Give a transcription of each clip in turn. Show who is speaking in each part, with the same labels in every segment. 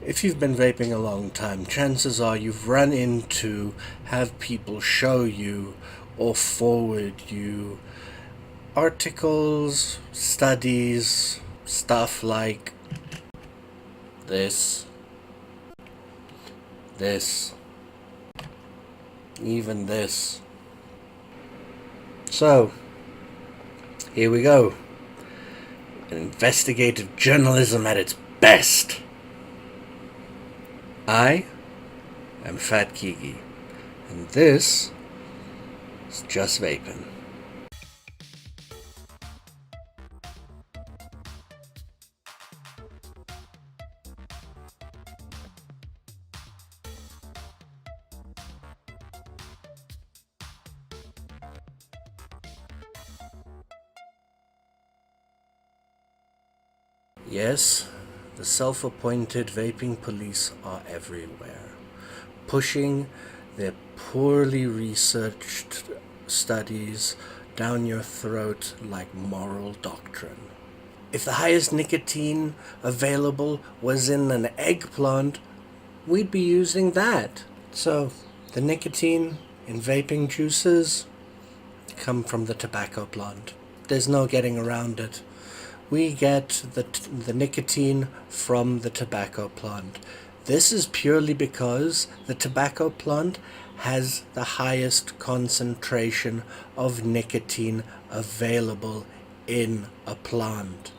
Speaker 1: If you've been vaping a long time, chances are you've run into, have people show you or forward you articles, studies, stuff like this, even this. So, here we go. Investigative journalism at its best. I am Fat Kiki, and this is Just Vapin'. Yes, the self-appointed vaping police are everywhere, pushing their poorly researched studies down your throat like moral doctrine. If the highest nicotine available was in an eggplant, we'd be using that. So, the nicotine in vaping juices come from the tobacco plant. There's no getting around it. We get the nicotine from the tobacco plant. This is purely because the tobacco plant has the highest concentration of nicotine available in a plant.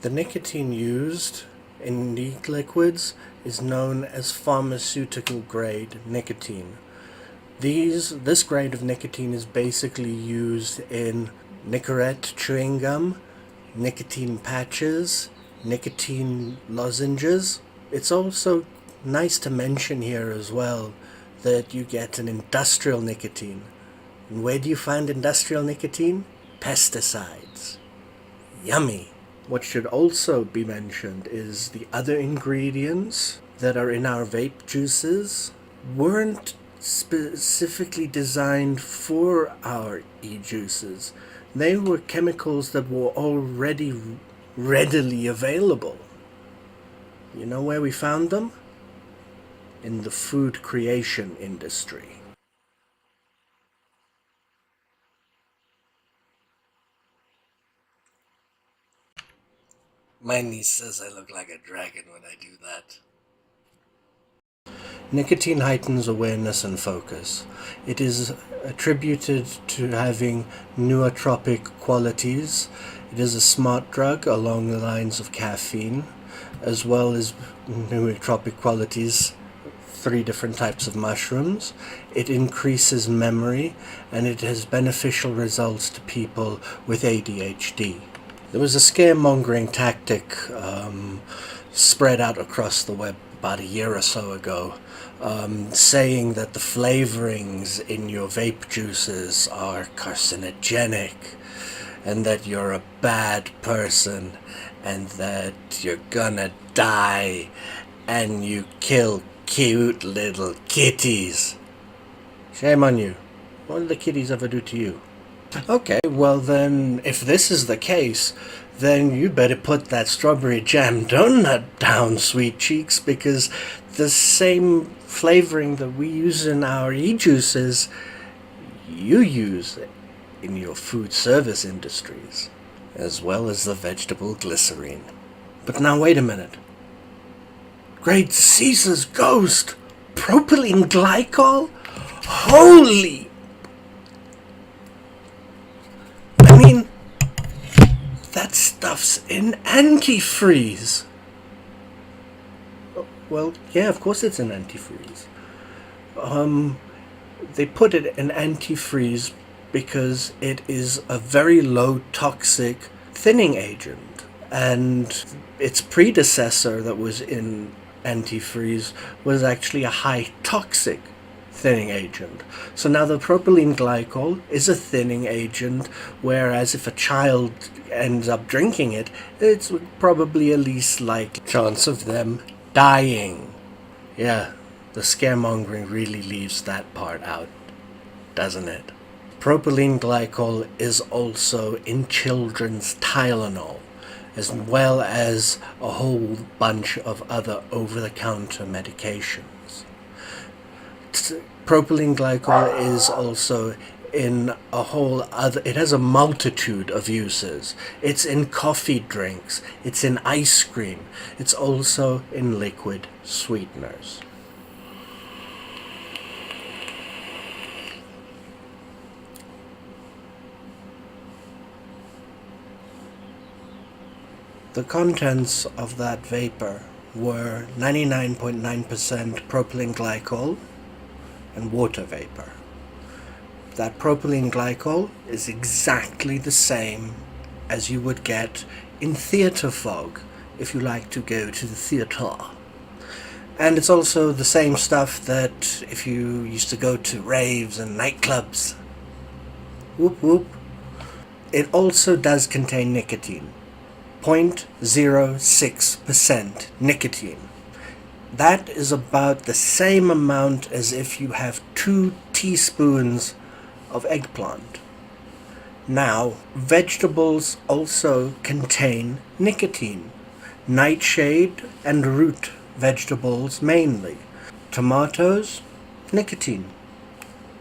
Speaker 1: The nicotine used in liquids is known as pharmaceutical grade nicotine. This grade of nicotine is basically used in Nicorette chewing gum, nicotine patches, nicotine lozenges. It's also nice to mention here as well that you get an industrial nicotine. And where do you find industrial nicotine? Pesticides. Yummy. What should also be mentioned is the other ingredients that are in our vape juices weren't specifically designed for our e-juices. They were chemicals that were already readily available. You know where we found them? In the food creation industry. My niece says I look like a dragon when I do that. Nicotine heightens awareness and focus. It is attributed to having nootropic qualities. It is a smart drug along the lines of caffeine, as well as nootropic qualities, 3 different types of mushrooms. It increases memory, and it has beneficial results to people with ADHD. There was a scaremongering tactic spread out across the web about a year or so ago, saying that the flavorings in your vape juices are carcinogenic, and that you're a bad person, and that you're gonna die, and you kill cute little kitties. Shame on you. What did the kitties ever do to you? Okay, well then, if this is the case, then you better put that strawberry jam donut down, sweet cheeks, because the same flavoring that we use in our e-juices, you use in your food service industries, as well as the vegetable glycerine. But now wait a minute. Great Caesar's ghost! Propylene glycol? Holy! I mean, that stuff's in antifreeze. Well, yeah, of course it's in antifreeze. They put it in antifreeze because it is a very low toxic thinning agent, and its predecessor that was in antifreeze was actually a high toxic thinning agent. So now the propylene glycol is a thinning agent, whereas if a child ends up drinking it, it's probably a least likely chance of them dying. Yeah, the scaremongering really leaves that part out, doesn't it? Propylene glycol is also in children's Tylenol, as well as a whole bunch of other over-the-counter medications. Propylene glycol is also in a whole other, it has a multitude of uses. It's in coffee drinks, it's in ice cream, it's also in liquid sweeteners. The contents of that vapor were 99.9% propylene glycol and water vapor. That propylene glycol is exactly the same as you would get in theatre fog if you like to go to the theatre. And it's also the same stuff that if you used to go to raves and nightclubs. Whoop whoop. It also does contain nicotine. 0.06% nicotine. That is about the same amount as if you have 2 teaspoons of eggplant. Now, vegetables also contain nicotine. Nightshade and root vegetables mainly. Tomatoes, nicotine.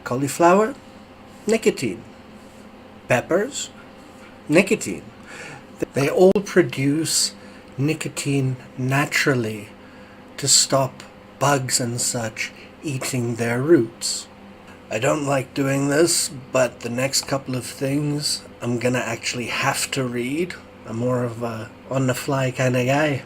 Speaker 1: Cauliflower, nicotine. Peppers, nicotine. They all produce nicotine naturally to stop bugs and such eating their roots. I don't like doing this, but the next couple of things I'm gonna actually have to read. I'm more of a on-the-fly kind of guy.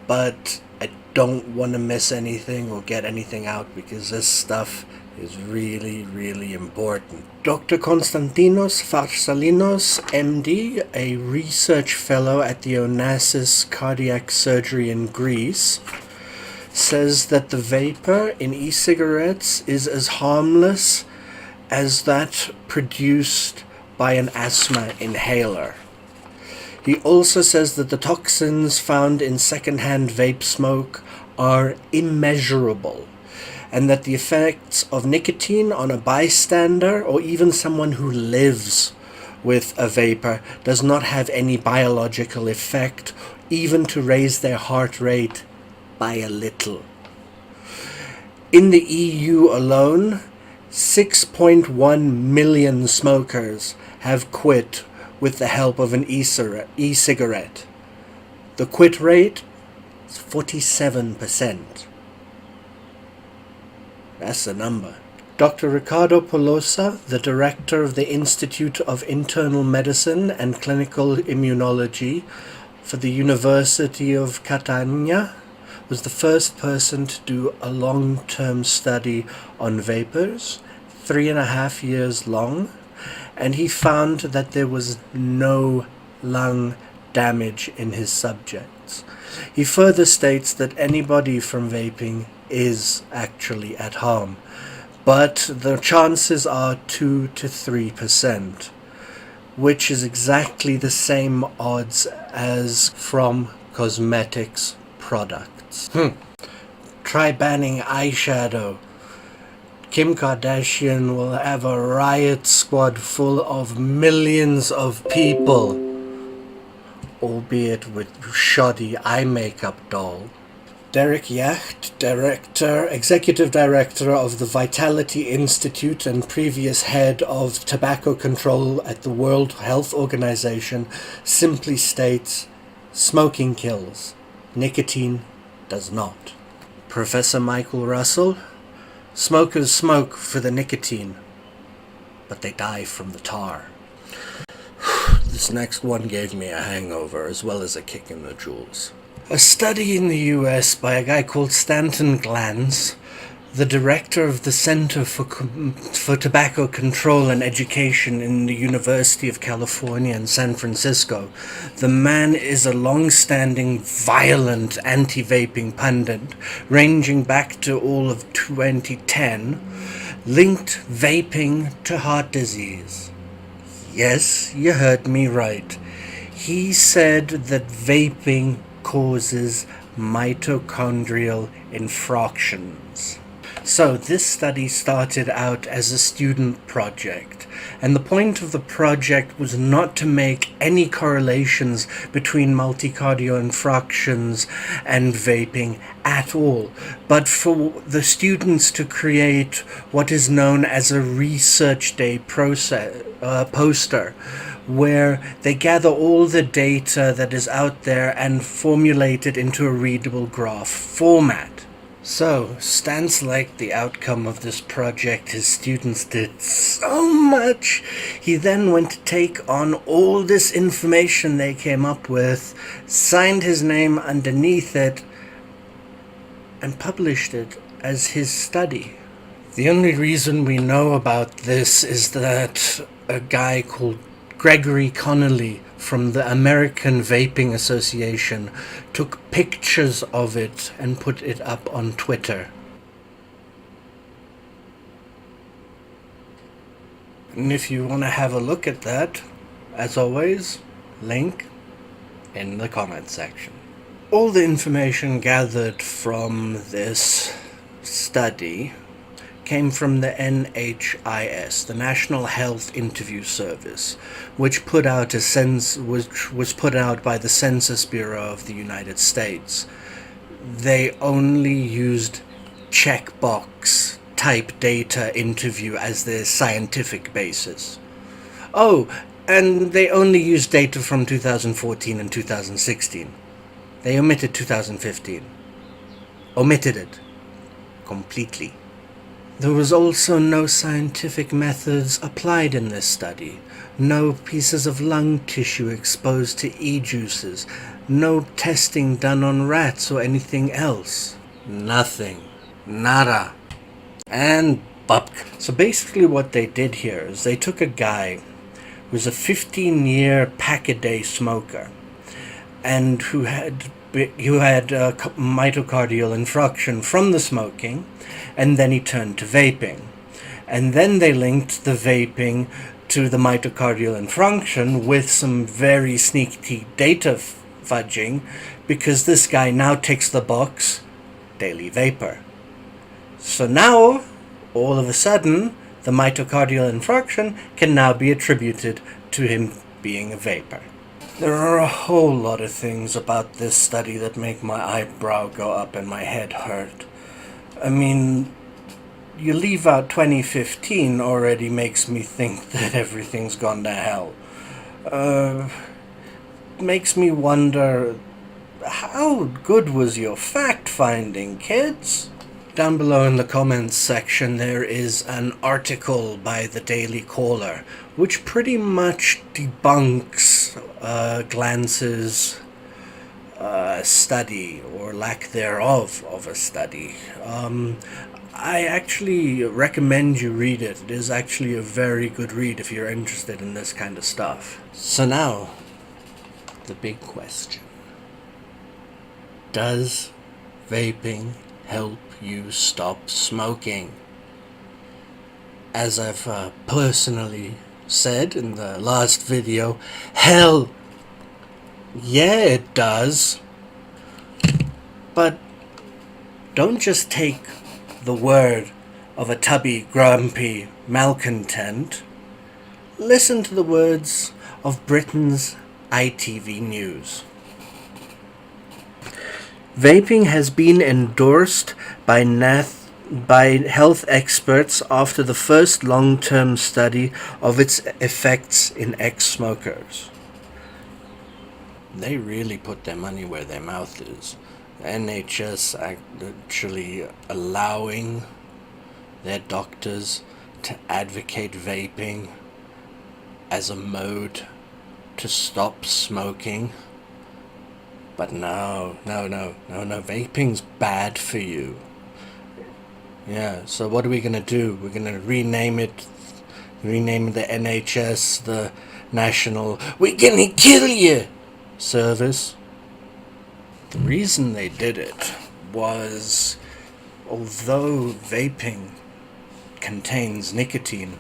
Speaker 1: But I don't want to miss anything or get anything out because this stuff is really, really important. Dr. Konstantinos Farsalinos, MD, a research fellow at the Onassis Cardiac Surgery in Greece, says that the vapor in e-cigarettes is as harmless as that produced by an asthma inhaler. He also says that the toxins found in secondhand vape smoke are immeasurable, and that the effects of nicotine on a bystander or even someone who lives with a vapor does not have any biological effect, even to raise their heart rate by a little. In the EU alone, 6.1 million smokers have quit with the help of an e-cigarette. The quit rate is 47%. That's the number. Dr. Riccardo Polosa, the director of the Institute of Internal Medicine and Clinical Immunology for the University of Catania, was the first person to do a long-term study on vapors, 3.5 years long, and he found that there was no lung damage in his subjects. He further states that anybody from vaping is actually at harm, but the chances are 2 to 3%, which is exactly the same odds as from cosmetics products. Try banning eyeshadow. Kim Kardashian will have a riot squad full of millions of people, albeit with shoddy eye makeup doll. Derek Yacht, Executive Director of the Vitality Institute and previous head of tobacco control at the World Health Organization, simply states, smoking kills, nicotine does not. Professor Michael Russell, smokers smoke for the nicotine, but they die from the tar. This next one gave me a hangover as well as a kick in the jewels. A study in the US by a guy called Stanton Glantz, the director of the Center for Tobacco Control and Education in the University of California in San Francisco. The man is a long-standing, violent anti-vaping pundit, ranging back to all of 2010, linked vaping to heart disease. Yes, you heard me right. He said that vaping causes mitochondrial infractions. So this study started out as a student project, and the point of the project was not to make any correlations between multicardial infractions and vaping at all, but for the students to create what is known as a research day poster, where they gather all the data that is out there and formulate it into a readable graph format. So, stands like the outcome of this project, his students did so much. He then went to take on all this information they came up with, signed his name underneath it, and published it as his study. The only reason we know about this is that a guy called Gregory Connolly from the American Vaping Association took pictures of it and put it up on Twitter. And if you want to have a look at that, as always, link in the comments section. All the information gathered from this study came from the NHIS, the National Health Interview Service, which was put out by the Census Bureau of the United States. They only used checkbox type data interview as their scientific basis. Oh, and they only used data from 2014 and 2016. They omitted 2015. Omitted it completely. There was also no scientific methods applied in this study, no pieces of lung tissue exposed to e-juices, no testing done on rats or anything else. Nothing. Nada. And bupk. So basically what they did here is they took a guy who was a 15-year pack-a-day smoker and who had myocardial infarction from the smoking, and then he turned to vaping. And then they linked the vaping to the myocardial infarction with some very sneaky data fudging, because this guy now ticks the box, daily vapor. So now, all of a sudden, the myocardial infarction can now be attributed to him being a vapor. There are a whole lot of things about this study that make my eyebrow go up and my head hurt. I mean, you leave out 2015 already makes me think that everything's gone to hell. Makes me wonder, how good was your fact-finding, kids? Down below in the comments section there is an article by the Daily Caller which pretty much debunks Glance's study, or lack thereof of a study. I actually recommend you read it. It is actually a very good read if you're interested in this kind of stuff. So now, the big question. Does vaping help you stop smoking? As I've personally said in the last video, hell yeah it does. But don't just take the word of a tubby, grumpy malcontent. Listen to the words of Britain's ITV News. Vaping has been endorsed by health experts after the first long-term study of its effects in ex-smokers. They really put their money where their mouth is. The NHS actually allowing their doctors to advocate vaping as a mode to stop smoking. But no, vaping's bad for you. Yeah, so what are we going to do? We're going to rename the NHS, the National We're Gonna Kill You Service. The reason they did it was, although vaping contains nicotine,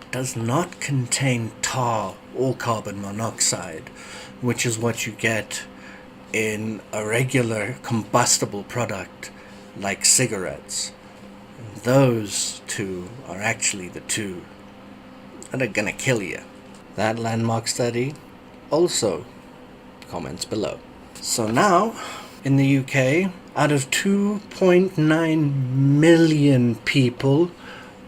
Speaker 1: it does not contain tar or carbon monoxide, which is what you get in a regular combustible product like cigarettes. Those two are actually the two that are gonna kill you. That landmark study also comments below. So now, in the UK, out of 2.9 million people,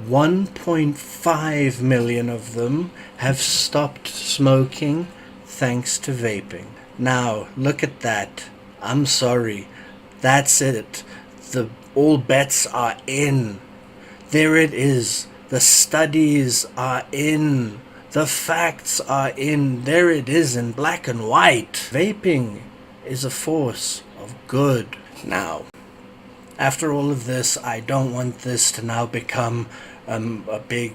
Speaker 1: 1.5 million of them have stopped smoking thanks to vaping. Now, look at that. I'm sorry. That's it. All bets are in. There it is. The studies are in. The facts are in. There it is in black and white. Vaping is a force of good. Now, after all of this, I don't want this to now become a big,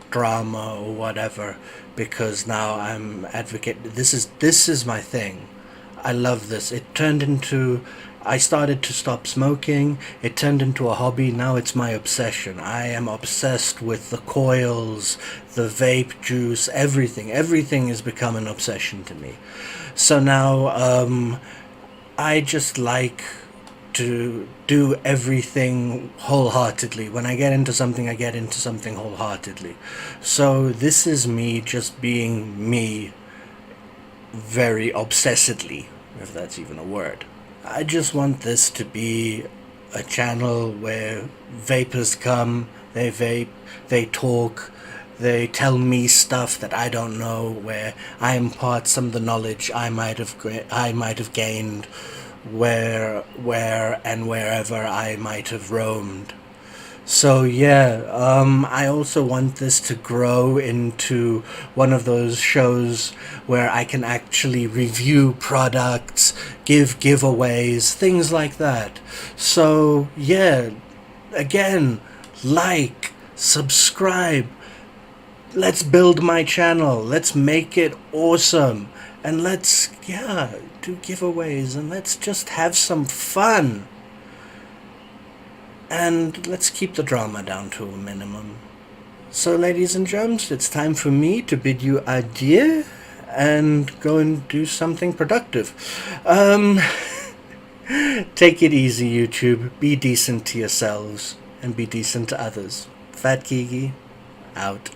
Speaker 1: drama or whatever, because now I'm advocating. This is my thing. I love this. I started to stop smoking. It turned into a hobby. Now it's my obsession. I am obsessed with the coils, the vape juice, everything. Everything has become an obsession to me. So now, I just like to do everything wholeheartedly. When I get into something, I get into something wholeheartedly. So this is me just being me very obsessedly, if that's even a word. I just want this to be a channel where vapors come, they vape, they talk, they tell me stuff that I don't know, where I impart some of the knowledge I might have gained where and wherever I might have roamed. So yeah, I also want this to grow into one of those shows where I can actually review products, give giveaways, things like that. So yeah, again, like, subscribe. Let's build my channel. Let's make it awesome. And let's, do giveaways, and let's just have some fun. And let's keep the drama down to a minimum. So, ladies and germs, it's time for me to bid you adieu and go and do something productive. Take it easy, YouTube. Be decent to yourselves and be decent to others. Fat Kiki, out.